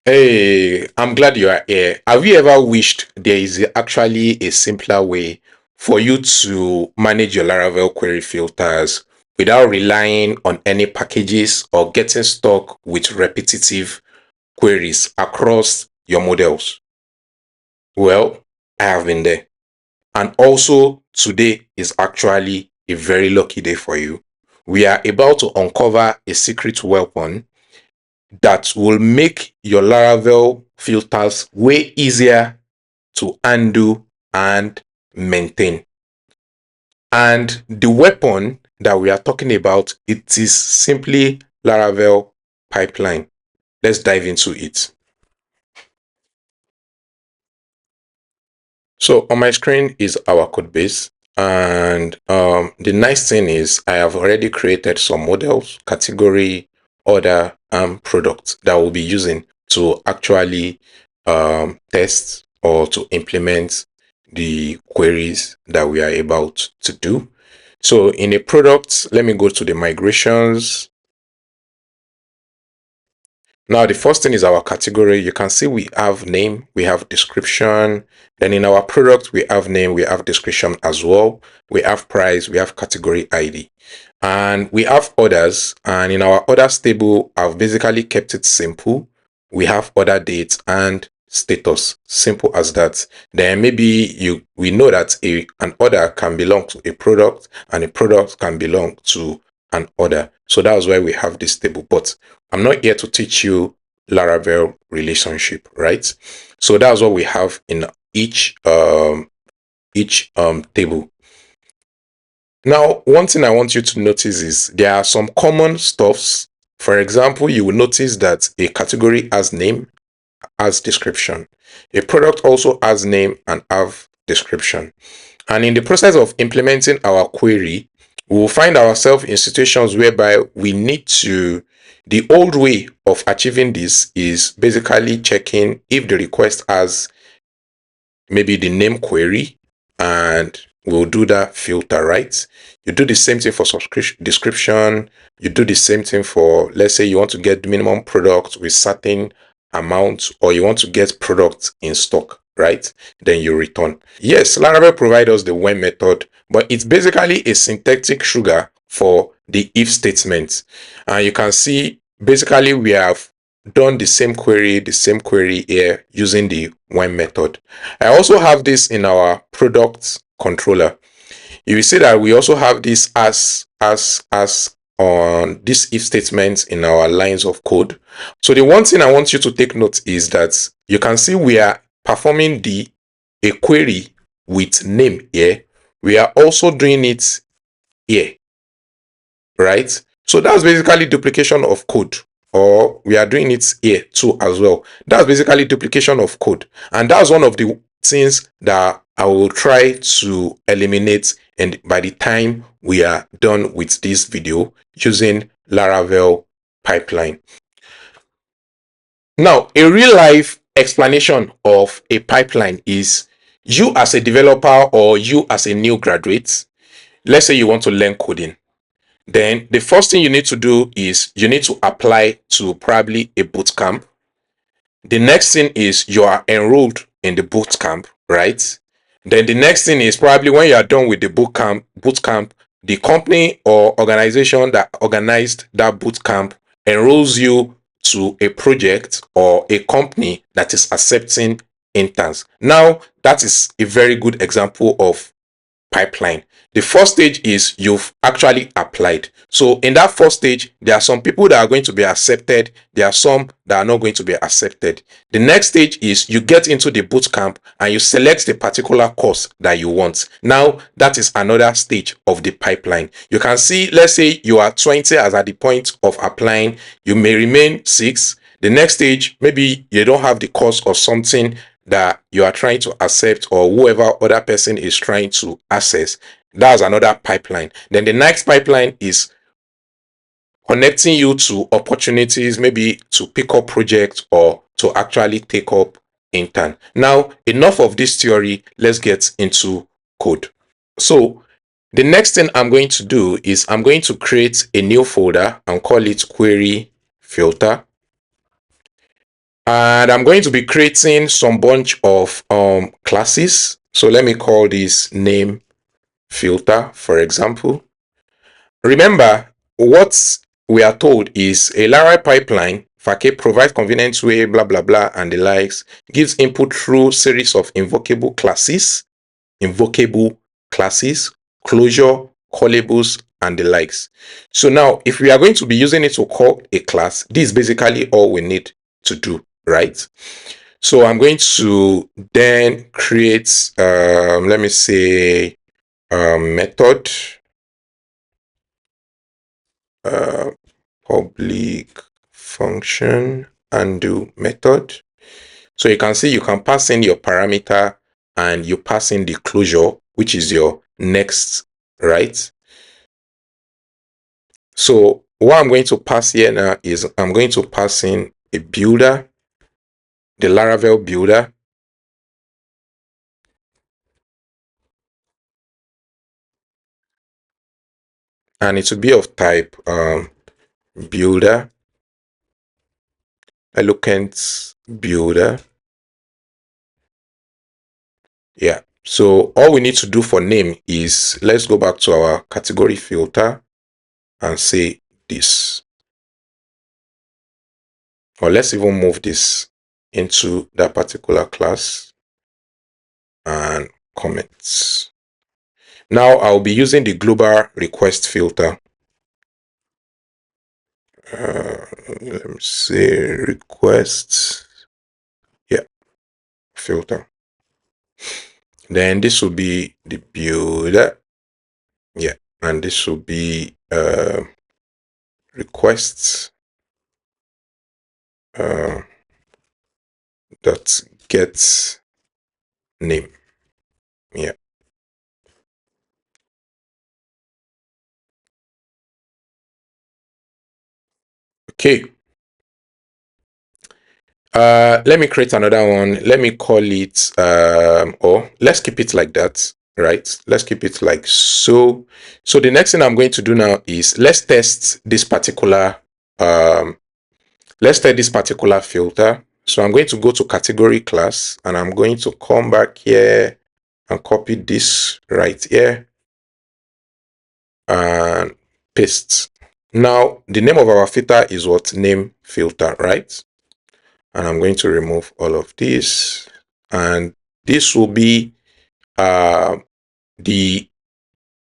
Hey, I'm glad you are here. Have you ever wished there is actually a simpler way for you to manage your Laravel query filters without relying on any packages or getting stuck with repetitive queries across your models? Well, I have been there. And also, today is actually a very lucky day for you. We are about to uncover a secret weapon that will make your Laravel filters way easier to undo and maintain. And the weapon that we are talking about, it is simply Laravel pipeline. Let's dive into it. So on my screen is our code base. And the nice thing is I have already created some models, category, order, and products that we'll be using to actually test or to implement the queries that we are about to do. So in a product, let me go to the migrations. Now, the first thing is our category. You can see we have name, we have description. Then in our product, we have name, we have description as well. We have price, we have category ID. And we have orders. And in our orders table, I've basically kept it simple. We have order date and status. Simple as that. Then maybe we know that an order can belong to a product and a product can belong to an order. So that's why we have this table. But I'm not here to teach you Laravel relationship, right? So that's what we have in each table. Now, one thing I want you to notice is there are some common stuffs. For example, you will notice that a category has name, has description. A product also has name and have description. And in the process of implementing our query, we will find ourselves in situations whereby we need to, the old way of achieving this is basically checking if the request has maybe the name query, and we'll do that filter, right? You do the same thing for subscription description. You do the same thing for, let's say you want to get minimum product with certain amount, or you want to get products in stock, right? Then you return. Yes, Laravel provides us the when method, but it's basically a syntactic sugar for the if statement. And you can see basically we have done the same query here using the when method. I also have this in our product controller. You will see that we also have this as on this if statement in our lines of code. So the one thing I want you to take note is that you can see we are performing a query with name here. We are also doing it here, right? So that's basically duplication of code, or we are doing it here too as well. That's basically duplication of code, and that's one of the things that I will try to eliminate, and by the time we are done with this video using Laravel pipeline. Now, a real life explanation of a pipeline is you as a developer or you as a new graduate. Let's say you want to learn coding. Then the first thing you need to do is you need to apply to probably a boot camp. The next thing is you are enrolled in the boot camp, right? Then the next thing is probably when you are done with the boot camp, the company or organization that organized that boot camp enrolls you to a project or a company that is accepting interns. Now, that is a very good example of pipeline. The first stage is you've actually applied. So in that first stage, there are some people that are going to be accepted. There are some that are not going to be accepted. The next stage is you get into the boot camp and you select the particular course that you want. Now, that is another stage of the pipeline. You can see, let's say you are 20 as at the point of applying. You may remain 6. The next stage, maybe you don't have the course or something that you are trying to accept, or whoever other person is trying to access. That's another pipeline. Then the next pipeline is connecting you to opportunities, maybe to pick up projects or to actually take up intern. Now, enough of this theory. Let's get into code. So the next thing I'm going to do is I'm going to create a new folder and call it query filter. And I'm going to be creating some bunch of classes. So let me call this name filter, for example. Remember, what we are told is a Laravel pipeline, Fake provides convenient way, blah, blah, blah, and the likes, gives input through series of invocable classes, closure, callables, and the likes. So now, if we are going to be using it to call a class, this is basically all we need to do, right? So I'm going to then create, let me say, a method, uh, public function undo method. So you can see you can pass in your parameter and you pass in the closure, which is your next, right? So what I'm going to pass here now is I'm going to pass in a builder, the Laravel builder. And it will be of type builder, eloquent builder. Yeah. So all we need to do for name is let's go back to our category filter and say this. Or let's even move this into that particular class and comments. Now I'll be using the global request filter. Let me say request. Yeah, filter. Then this will be the builder. Yeah, and this will be requests dot get name. Yeah. Okay. Let me create another one. Let me call it or let's keep it like that, right? Let's keep it like so. So the next thing I'm going to do now is let's test this particular filter. So I'm going to go to category class and I'm going to come back here and copy this right here and paste. Now the name of our filter is what? Name filter, right? And I'm going to remove all of this, and this will be the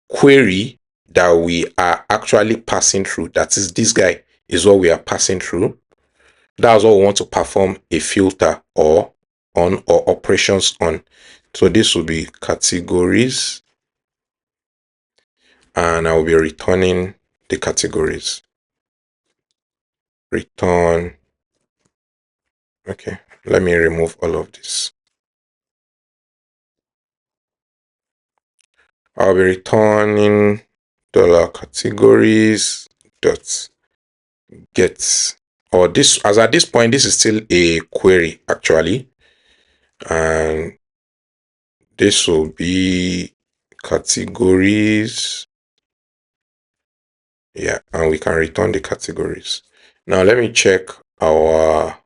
query that we are actually passing through. That is, this guy is what we are passing through. That's what we want to perform a filter or on or operations on. So this will be categories, and I will be returning the categories. Return. Okay, let me remove all of this. I'll be returning $categories dot get, or this, as at this point this is still a query actually, and this will be categories. Yeah, and we can return the categories. Now let me check our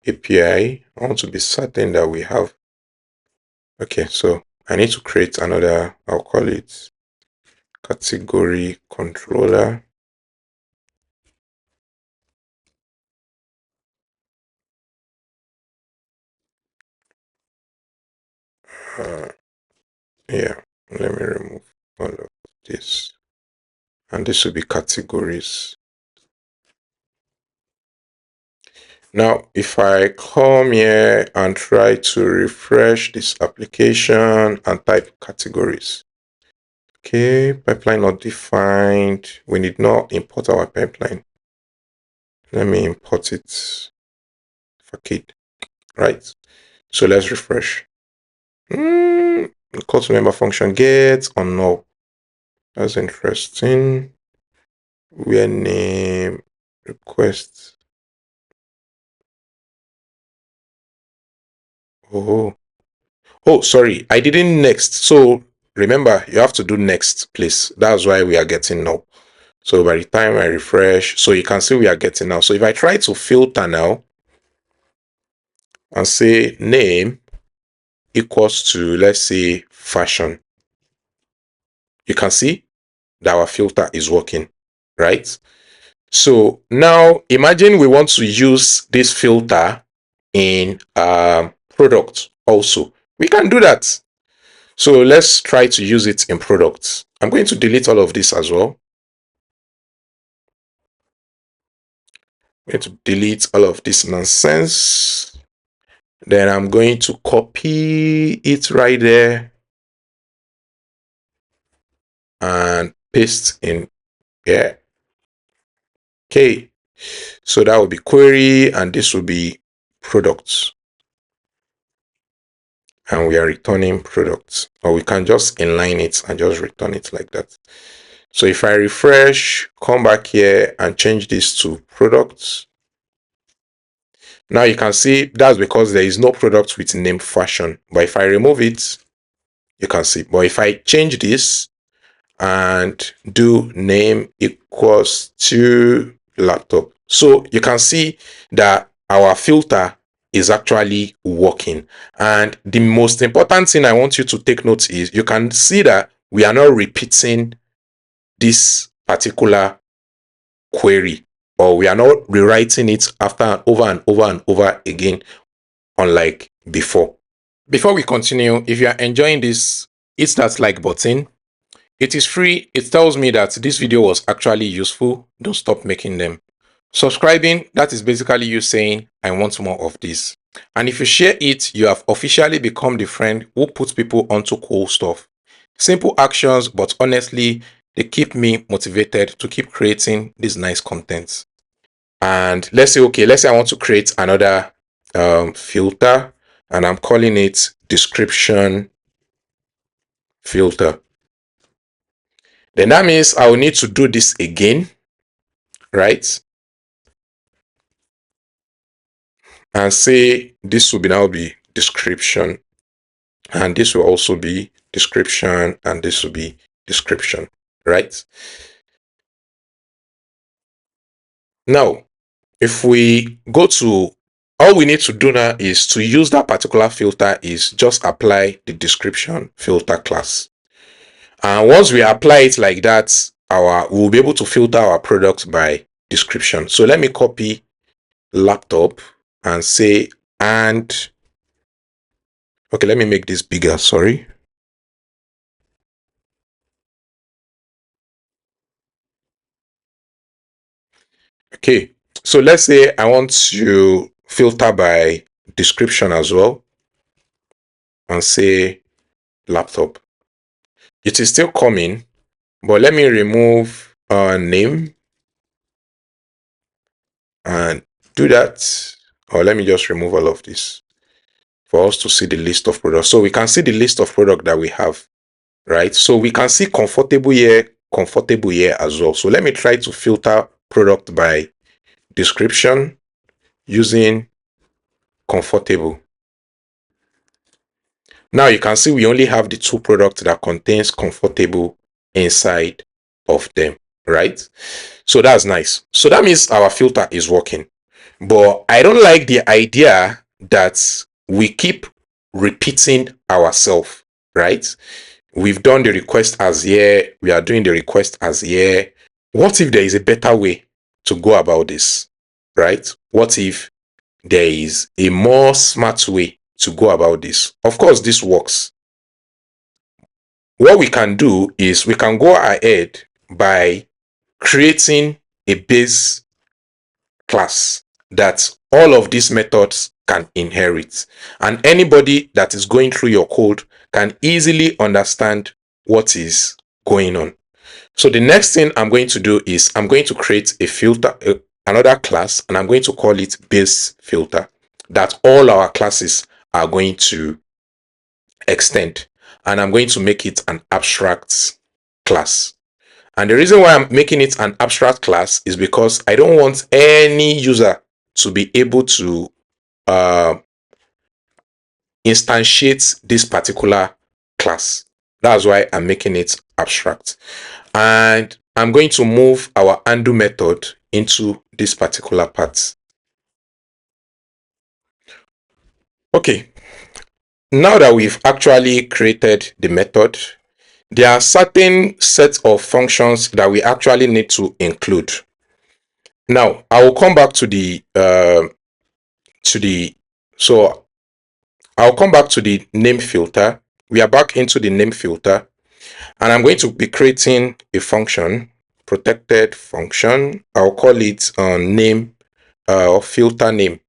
API. I want to be certain that we have. Okay, so I need to create another, I'll call it category controller. Yeah, let me remove all of this, and this will be categories. Now if I come here and try to refresh this application and type categories, okay, pipeline not defined, we need not import our pipeline. Let me import it for kid, right? So let's refresh. Call to member function get or no. That's interesting. Where name request. Oh, sorry, I didn't next. So remember, you have to do next, please. That's why we are getting no. So by the time I refresh, so you can see we are getting now. So if I try to filter now, and say name equals to, let's say, fashion. You can see that our filter is working, right? So now imagine we want to use this filter in product also. We can do that. So let's try to use it in products. I'm going to delete all of this as well. I'm going to delete all of this nonsense. Then I'm going to copy it right there and paste in here. Okay, so that will be query and this will be products. And we are returning products, or we can just inline it and just return it like that. So if I refresh, come back here and change this to products. Now you can see that's because there is no product with name fashion. But if I remove it, you can see. But if I change this and do name equals to laptop, so you can see that our filter is actually working. And the most important thing I want you to take note is you can see that we are not repeating this particular query, or we are not rewriting it after over and over and over again, unlike before. Before we continue, if you are enjoying this, hit that like button. It is free. It tells me that this video was actually useful. Don't stop making them. Subscribing, that is basically you saying, I want more of this. And if you share it, you have officially become the friend who puts people onto cool stuff. Simple actions, but honestly, they keep me motivated to keep creating this nice content. And let's say, okay, let's say I want to create another filter, and I'm calling it description filter. Then that means I will need to do this again, right? And say this will now be description, and this will also be description, and this will be description, right? Now, if we go to, all we need to do now is to use that particular filter is just apply the description filter class. And once we apply it like that, we'll be able to filter our products by description. So let me copy laptop and say, and okay, let me make this bigger, sorry. Okay, so let's say I want to filter by description as well and say laptop. It is still coming, but let me remove name and do that. Or let me just remove all of this for us to see the list of products. So we can see the list of products that we have, right? So we can see comfortable here as well. So let me try to filter product by description using comfortable. Now you can see we only have the two products that contains comfortable inside of them, right? So that's nice. So that means our filter is working. But I don't like the idea that we keep repeating ourselves, right? We've done the request as here. We are doing the request as here. What if there is a better way to go about this, right? What if there is a more smart way to go about this? Of course, this works. What we can do is we can go ahead by creating a base class that all of these methods can inherit, and anybody that is going through your code can easily understand what is going on. So the next thing I'm going to do is I'm going to create a filter, another class, and I'm going to call it base filter, that all our classes are going to extend, and I'm going to make it an abstract class. And the reason why I'm making it an abstract class is because I don't want any user to be able to instantiate this particular class. That's why I'm making it abstract. And I'm going to move our undo method into this particular part. Okay, now that we've actually created the method, there are certain sets of functions that we actually need to include. Now, I will come back to the so I'll come back to the name filter. We are back into the name filter, and I'm going to be creating a function, protected function. I'll call it name or filter name.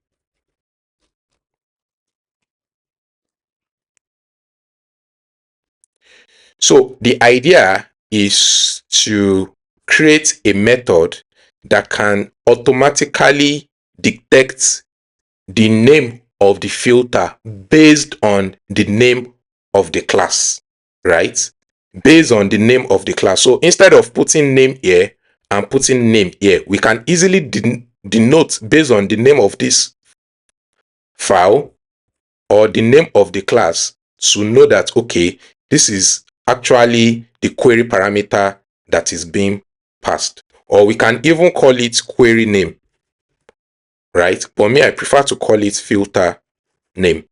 So the idea is to create a method that can automatically detect the name of the filter based on the name of the class, right? Based on the name of the class. So instead of putting name here and putting name here, we can easily denote based on the name of this file or the name of the class to know that, okay, this is actually the query parameter that is being passed. Or we can even call it query name, right? But me, I prefer to call it filter name.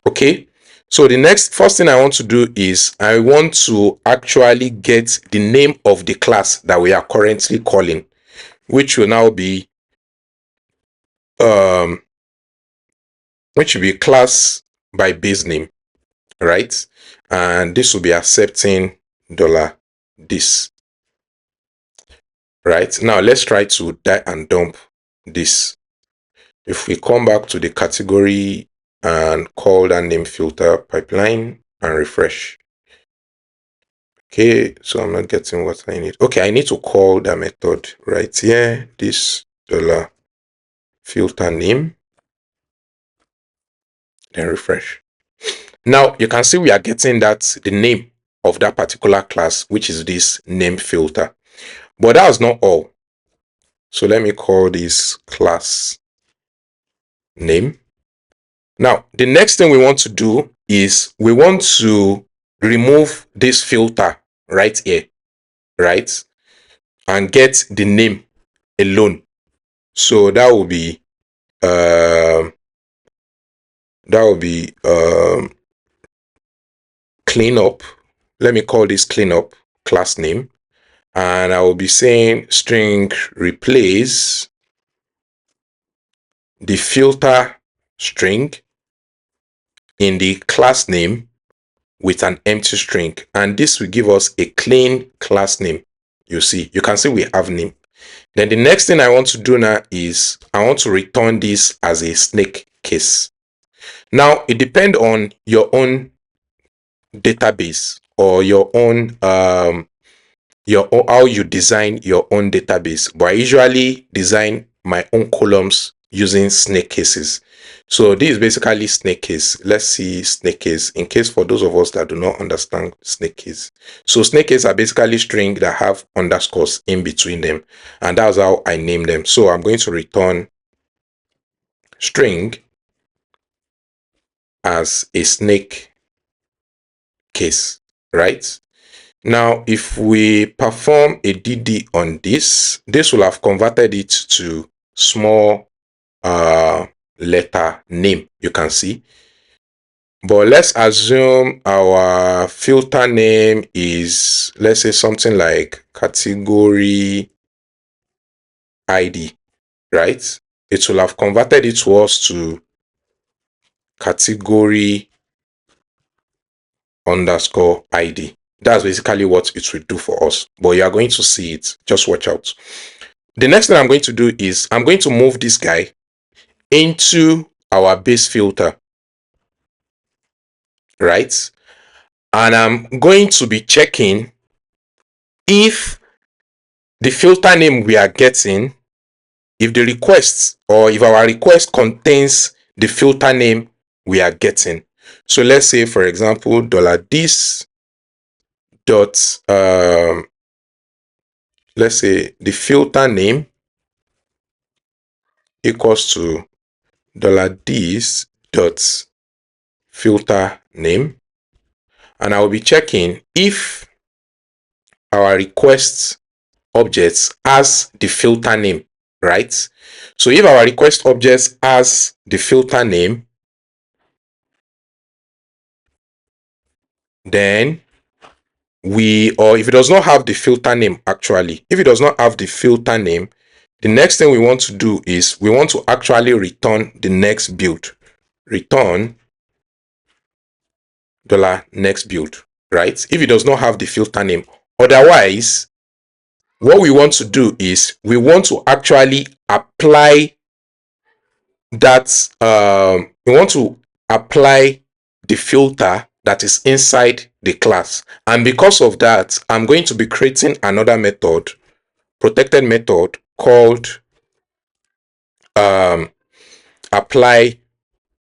Okay, so the first thing I want to do is I want to actually get the name of the class that we are currently calling, which will now be um which will be class by base name, right? And this will be accepting $this, right? Now let's try to die and dump this. If we come back to the category and call that name filter pipeline and refresh. Okay, so I'm not getting what I need. Okay, I need to call the method right here, this dollar filter name, then refresh. Now you can see we are getting that the name of that particular class, which is this name filter. But that was not all. So let me call this class name. Now, the next thing we want to do is we want to remove this filter right here, right? And get the name alone. So that will be cleanup. Let me call this cleanup class name. And I will be saying string replace the filter string in the class name with an empty string. And this will give us a clean class name. You can see we have name. Then the next thing I want to do now is I want to return this as a snake case. Now it depends on your own database or your own how you design your own database. But I usually design my own columns using snake cases. So this is basically snake case. Let's see snake case in case for those of us that do not understand snake case. So snake case are basically string that have underscores in between them, and that's how I name them. So I'm going to return string as a snake case, right? Now, if we perform a DD on this will have converted it to small letter name, you can see. But let's assume our filter name is, let's say something like category ID, right? It will have converted it to us to category underscore ID. That's basically what it will do for us. But you are going to see it. Just watch out. The next thing I'm going to do is I'm going to move this guy into our base filter, right? And I'm going to be checking if the filter name we are getting, if the request or if our request contains the filter name we are getting. So let's say, for example, $this dot let's say the filter name equals to $this dot filter name, and I will be checking if our request objects has the filter name, right? So if our request objects has the filter name, then or if it does not have the filter name, actually, if it does not have the filter name, the next thing we want to do is we want to actually return the next build. Return $next build, right? If it does not have the filter name. Otherwise, what we want to do is we want to actually apply that, we want to apply the filter that is inside the class. And because of that, I'm going to be creating another method, protected method, called apply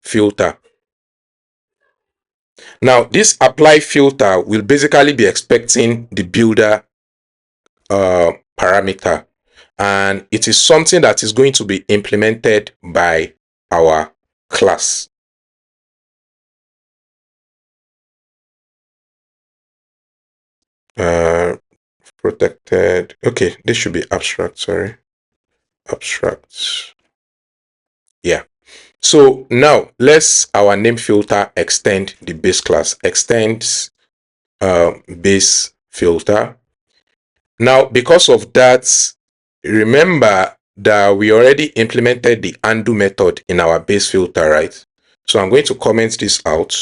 filter. Now, this apply filter will basically be expecting the builder parameter, and it is something that is going to be implemented by our class. Protected. Okay, this should be abstract. Sorry, abstract. Yeah. So now let's our name filter extend the base class. Extends base filter. Now, because of that, remember that we already implemented the undo method in our base filter, right? So I'm going to comment this out,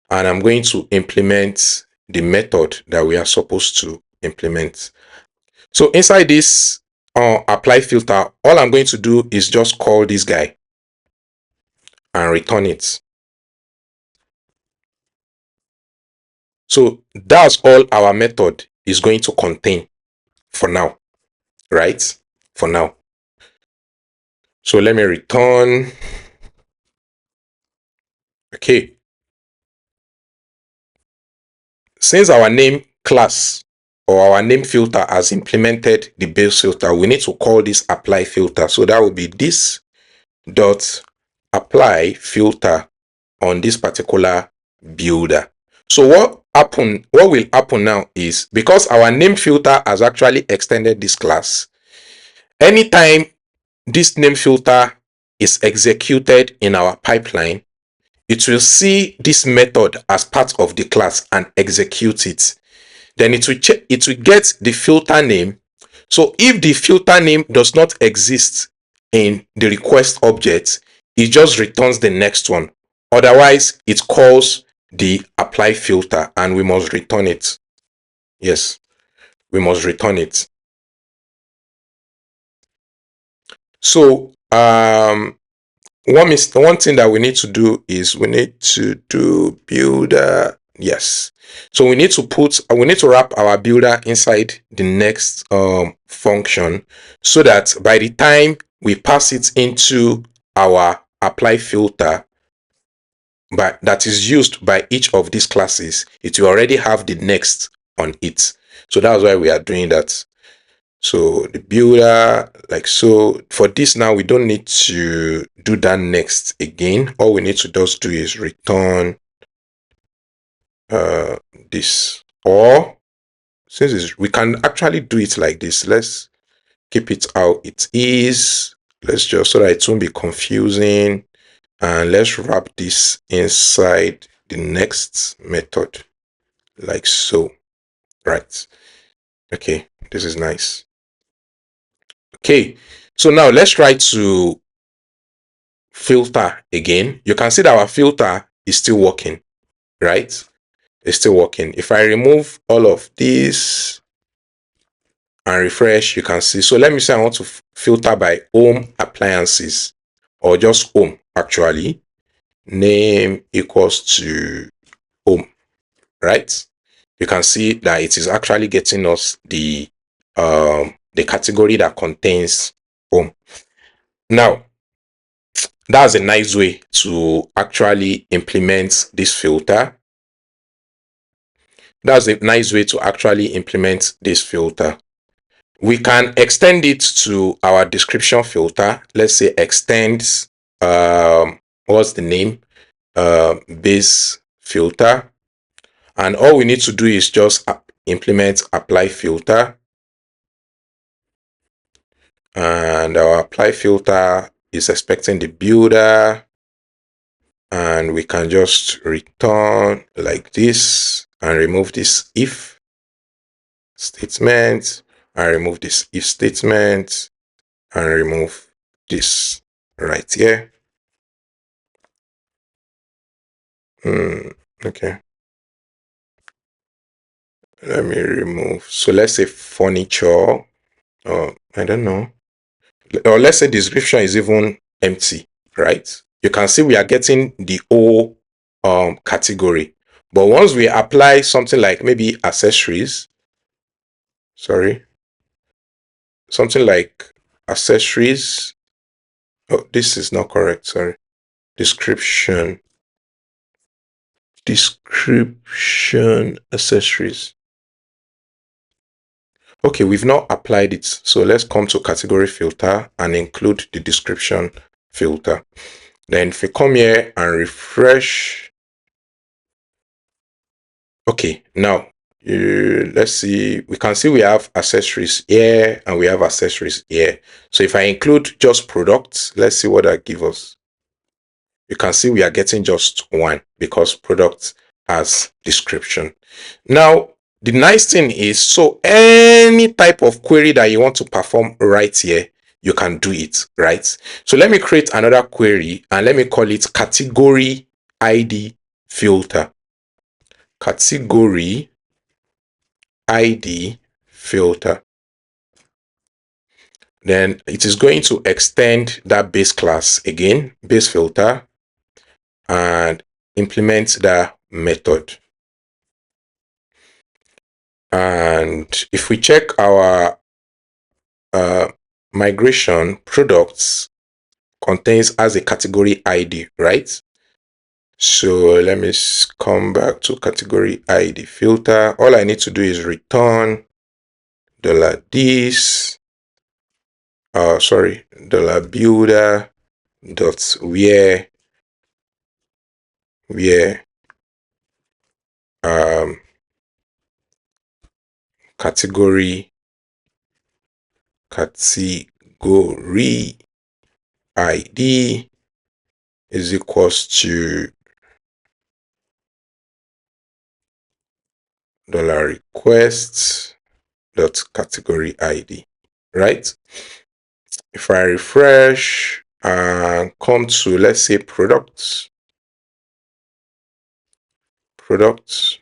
and I'm going to implement the method that we are supposed to implement. So inside this apply filter, all I'm going to do is just call this guy and return it. So that's all our method is going to contain for now, right? For now. So let me return. Okay. Since our name class or our name filter has implemented the base filter, we need to call this apply filter. So that will be this dot apply filter on this particular builder. So what will happen now is, because our name filter has actually extended this class, anytime this name filter is executed in our pipeline, it will see this method as part of the class and execute it. Then it will get the filter name. So if the filter name does not exist in the request object, it just returns the next one. Otherwise, it calls the apply filter and we must return it. Yes, we must return it. So one thing that we need to do is we need to do builder. Yes. So we need to wrap our builder inside the next function, so that by the time we pass it into our apply filter, but that is used by each of these classes, it will already have the next on it. So that's why we are doing that. So the builder, like so, for this now, we don't need to do that next again. All we need to just do is return this. Or since we can actually do it like this, let's keep it how it is. Let's just, so that it won't be confusing, and let's wrap this inside the next method, like so. Right. Okay, this is nice. Okay, so now let's try to filter again. You can see that our filter is still working, right? It's still working. If I remove all of this and refresh, you can see. So let me say I want to filter by home appliances, or just home actually. Name equals to home, right? You can see that it is actually getting us the category that contains home. Now, that's a nice way to actually implement this filter. That's a nice way to actually implement this filter. We can extend it to our description filter. Let's say extends, what's the name? Base filter. And all we need to do is just implement apply filter. And our apply filter is expecting the builder, and we can just return like this. and remove this if statement, and remove this if statement, and remove this right here. Okay. Let me remove. So let's say furniture. I don't know. Or let's say description is even empty, right? You can see we are getting the whole category. But once we apply something like maybe accessories, something like accessories. Oh, this is not correct. Sorry. Description accessories. Okay, we've not applied it. So let's come to category filter and include the description filter. Then if we come here and refresh. Okay, now let's see. We can see we have accessories here and we have accessories here. So if I include just products, let's see what that gives us. You can see we are getting just one because product has description. Now, the nice thing is, so any type of query that you want to perform right here, you can do it, right? So let me create another query and let me call it category ID filter. Category ID filter. Then it is going to extend that base class again, base filter, and implement the method. And if we check our migration, products contains as a category ID, right? So let me come back to category ID filter. All I need to do is return $this, $builder dot where category ID is equals to $request dot category ID, right? If I refresh and come to, let's say, products, that's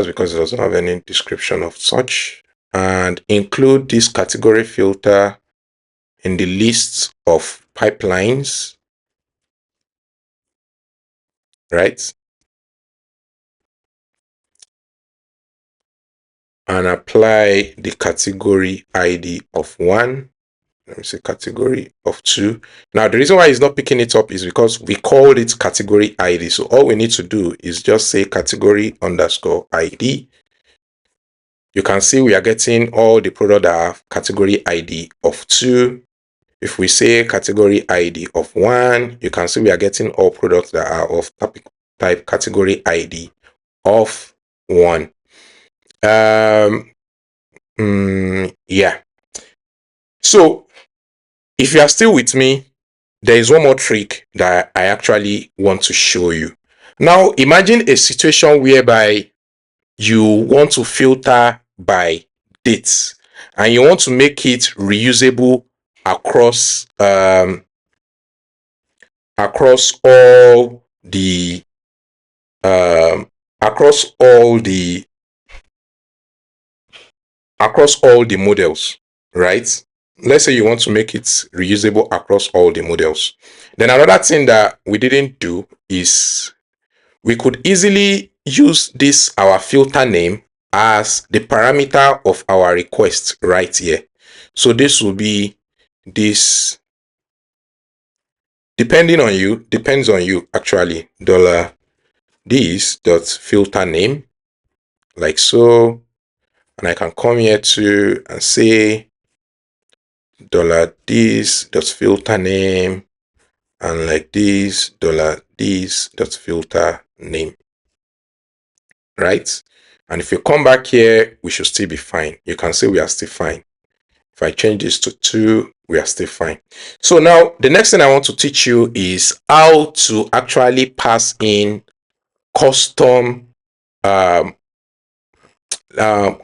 because it doesn't have any description of such, and include this category filter in the list of pipelines, right? And apply the category ID of 1. Let me say category of 2. Now, the reason why it's not picking it up is because we called it category ID. So all we need to do is just say category underscore ID. You can see we are getting all the products that have category ID of 2. If we say category ID of 1, you can see we are getting all products that are of type category ID of 1. Yeah. So if you are still with me, there is one more trick that I actually want to show you. Now, imagine a situation whereby you want to filter by dates and you want to make it reusable across all the models, right? Let's say you want to make it reusable across all the models. Then another thing that we didn't do is we could easily use this our filter name as the parameter of our request right here. So this will be this, depends on you actually, $this dot filter name, like so. And I can come here to and say $this dot filter name, and like this $this dot filter name, right? And if you come back here, we should still be fine. You can see we are still fine. If I change this to 2, we are still fine. So now the next thing I want to teach you is how to actually pass in custom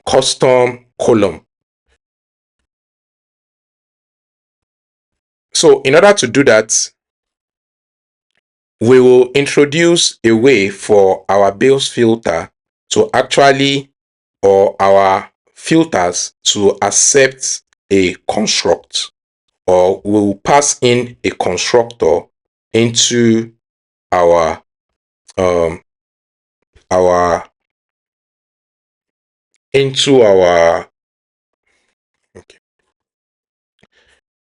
custom column. So in order to do that, we will introduce a way for our bills filter to actually, or our filters to accept a construct, or we will pass in a constructor into our um our into our okay.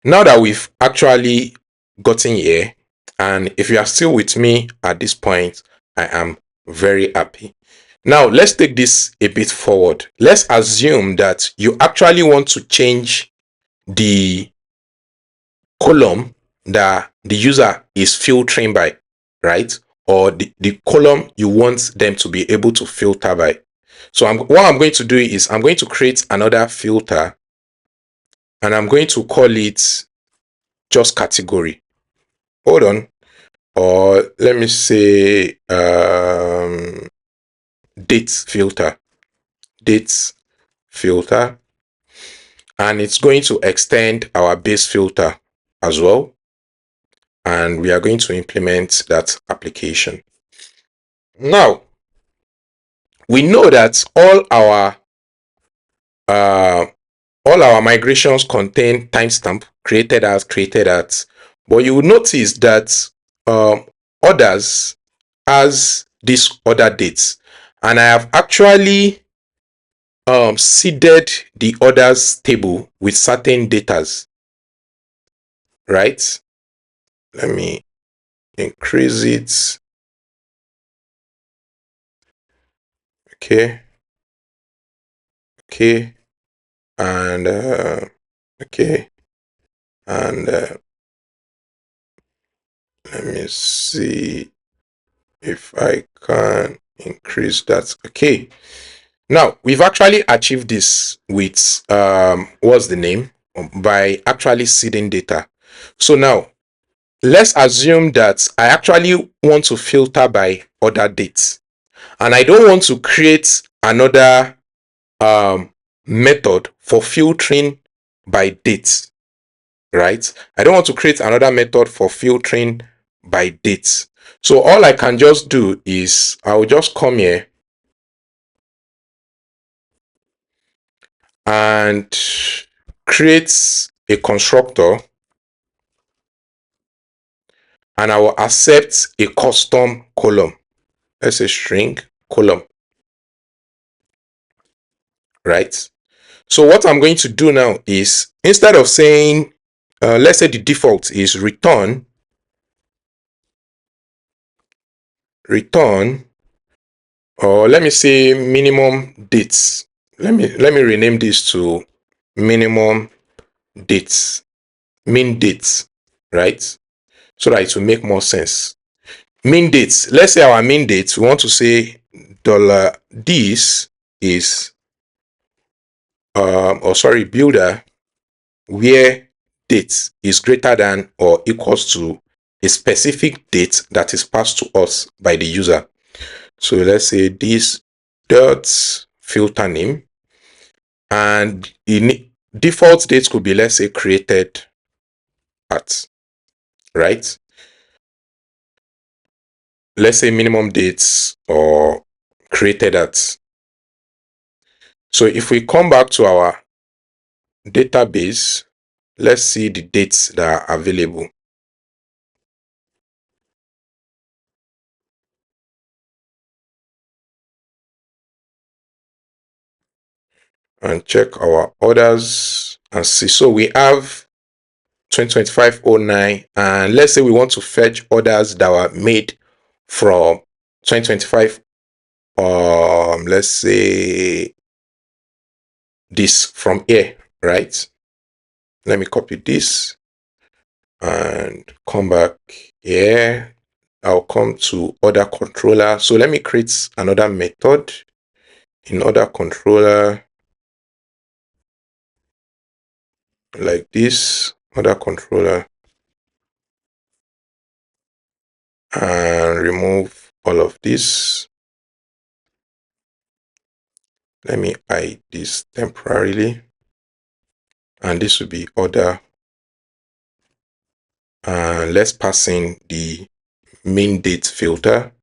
Now that we've actually gotten here, and if you are still with me at this point, I am very happy. Now let's take this a bit forward. Let's assume that you actually want to change the column that the user is filtering by, right? Or the column you want them to be able to filter by. So what I'm going to do is I'm going to create another filter, and I'm going to call it just category. Hold on. Or let me say date filter. Date filter. And it's going to extend our base filter as well. And we are going to implement that application. Now, we know that all our migrations contain timestamp created at, but you will notice that others has this other dates, and I have actually seeded the others table with certain datas, right? Let me increase it. Okay, okay, and okay, and let me see if I can increase that. Okay, now we've actually achieved this with what's the name, by actually seeding data. So now let's assume that I actually want to filter by order dates, and I don't want to create another method for filtering by dates, right? I don't want to create another method for filtering by dates. So all I can just do is I will just come here and create a constructor, and I will accept a custom column. Let's say string column, right? So what I'm going to do now is, instead of saying, let's say the default is return, or let me say minimum dates. Let me rename this to minimum dates, min dates, right? So that it will make more sense. Min dates. Let's say our min dates, we want to say $this is builder where date is greater than or equals to a specific date that is passed to us by the user. So let's say this dot filter name, and in default date could be, let's say, created at, right? Let's say minimum dates or created at. So if we come back to our database, let's see the dates that are available. And check our orders and see. So we have 2025-09, and let's say we want to fetch orders that were made from 2025. Let's say this from here, right? Let me copy this and come back here. I'll come to order controller. So let me create another method in order controller. like this, other controller, and remove all of this. Let me hide this temporarily, and this will be other. And let's pass in the main date filter,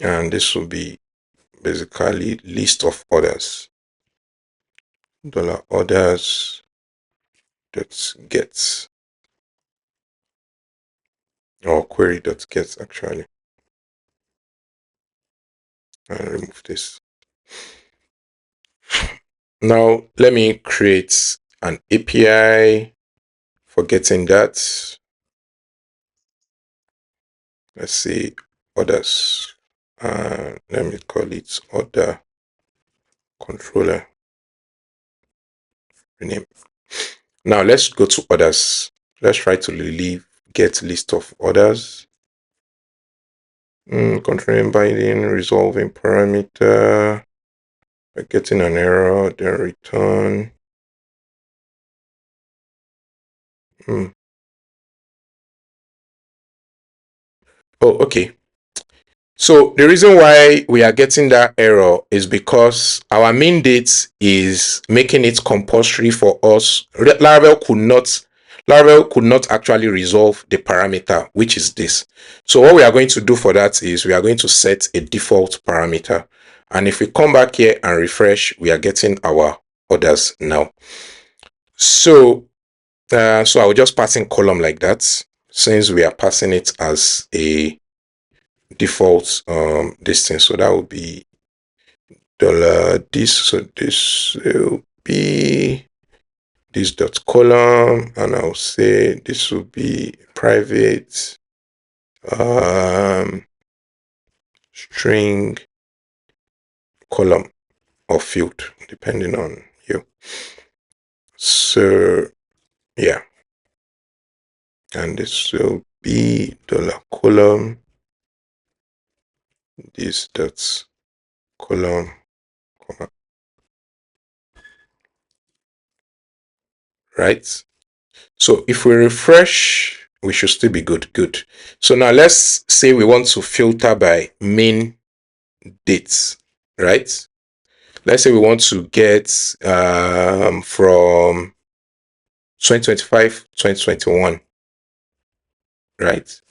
and this will be basically list of orders, $orders dot get, or query dot get actually, and remove this. Now let me create an API for getting that. Let's see, orders. Let me call it order controller. Rename. Now let's go to orders. Let's try to get list of orders. Controlling binding, resolving parameter, getting an error, then return. Oh, okay. So the reason why we are getting that error is because our main date is making it compulsory for us. Laravel could not actually resolve the parameter, which is this. So what we are going to do for that is we are going to set a default parameter. And if we come back here and refresh, we are getting our orders now. So I will just pass in column like that, since we are passing it as a default distance. So that will be $this. So this will be this dot column, and I'll say this will be private string column or field, depending on you. So yeah, and this will be $column, this dot column, comma, right? So if we refresh, we should still be good. So now let's say we want to filter by main dates, right? Let's say we want to get from 2025, 2021, right?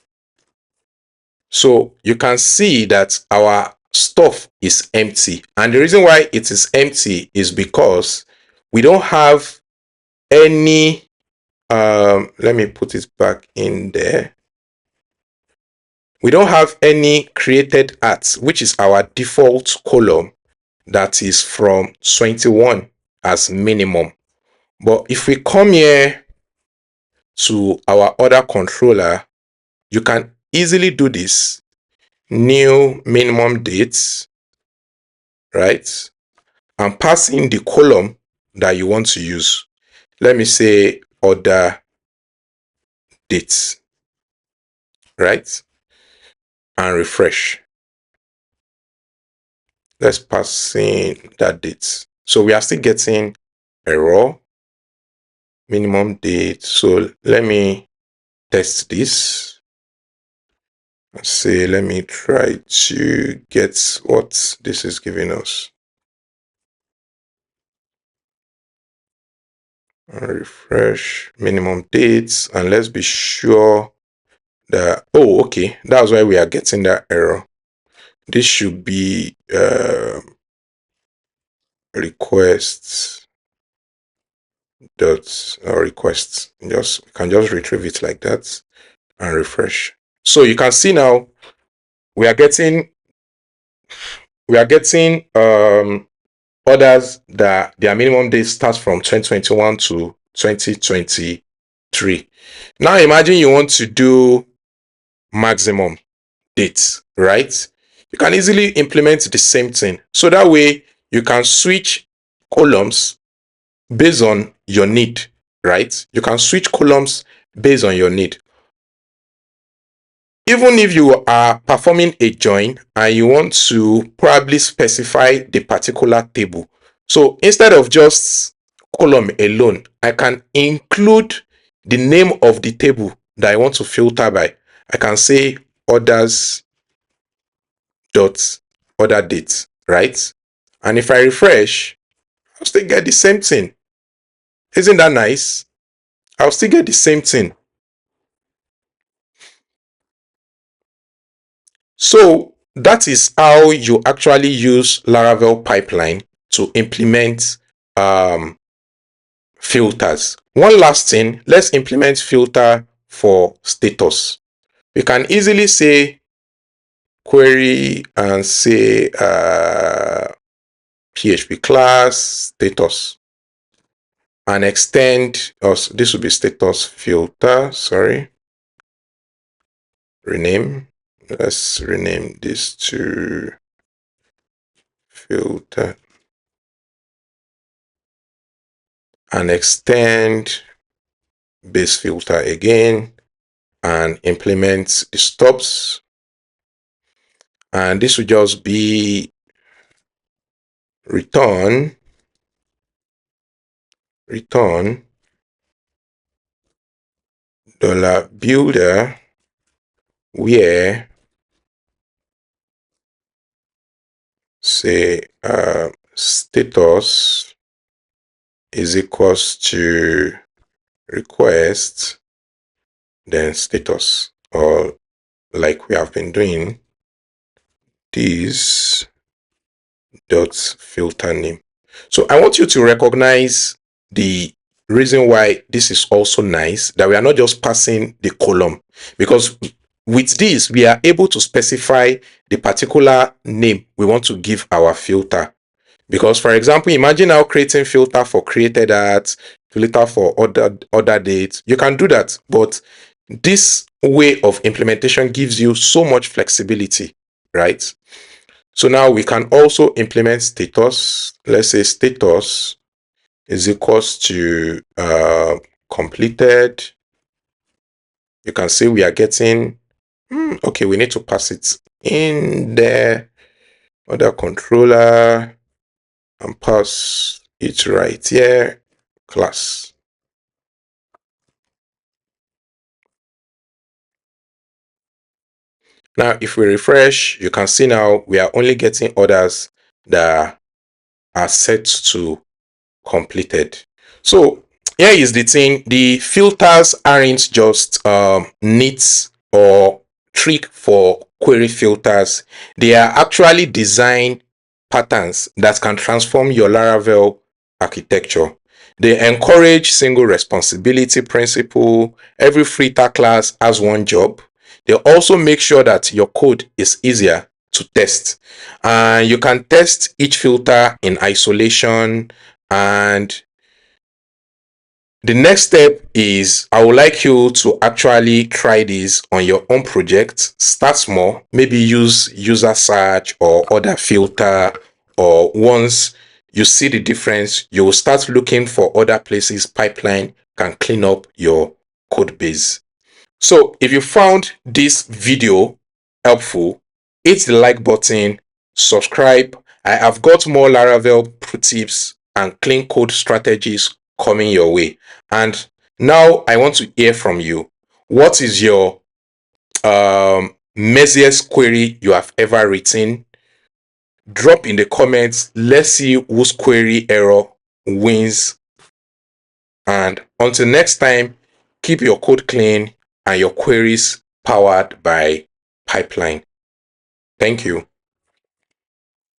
So you can see that our stuff is empty. And the reason why it is empty is because we don't have any, let me put it back in there. We don't have any created at, which is our default column that is from 21 as minimum. But if we come here to our other controller, you can easily do this. New minimum dates, right? And pass in the column that you want to use. Let me say order dates, right? And refresh. Let's pass in that date. So we are still getting error, minimum date. So let me test this. Say, let me try to get what this is giving us. Refresh minimum dates, and let's be sure that, oh, okay, that's why we are getting that error. This should be requests dot requests. We can just retrieve it like that and refresh. So you can see now we are getting orders that their minimum date starts from 2021 to 2023. Now imagine you want to do maximum dates, right? You can easily implement the same thing. So that way you can switch columns based on your need, right? You can switch columns based on your need. Even if you are performing a join and you want to probably specify the particular table, so instead of just column alone, I can include the name of the table that I want to filter by. I can say orders dot order date, right? And if I refresh, I'll still get the same thing. Isn't that nice? I'll still get the same thing. So that is how you actually use Laravel pipeline to implement filters. One last thing, let's implement filter for status. We can easily say query and say PHP class status and extend us. This will be status filter. Sorry, rename. Let's rename this to filter and extend base filter again and implement the stops. And this will just be return $builder where say status is equals to request then status, or like we have been doing this dot filter name. So I want you to recognize the reason why this is also nice, that we are not just passing the column, because with this we are able to specify the particular name we want to give our filter. Because for example, imagine now creating filter for created at, filter for order dates. You can do that, but this way of implementation gives you so much flexibility, right? So now we can also implement status. Let's say status is equals to completed. You can see we are getting, okay, we need to pass it in there, other controller, and pass it right here, class. Now, if we refresh, you can see now we are only getting orders that are set to completed. So here is the thing, the filters aren't just neat or trick for query filters. They are actually design patterns that can transform your Laravel architecture. They encourage single responsibility principle. Every filter class has one job. They also make sure that your code is easier to test, and you can test each filter in isolation. And the next step is, I would like you to actually try this on your own project. Start small, maybe use user search or other filter, or once you see the difference, you will start looking for other places pipeline can clean up your code base. So if you found this video helpful, hit the like button, subscribe. I have got more Laravel pro tips and clean code strategies coming your way. And now I want to hear from you. What is your messiest query you have ever written? Drop in the comments. Let's see whose query error wins. And until next time, keep your code clean and your queries powered by pipeline. Thank you.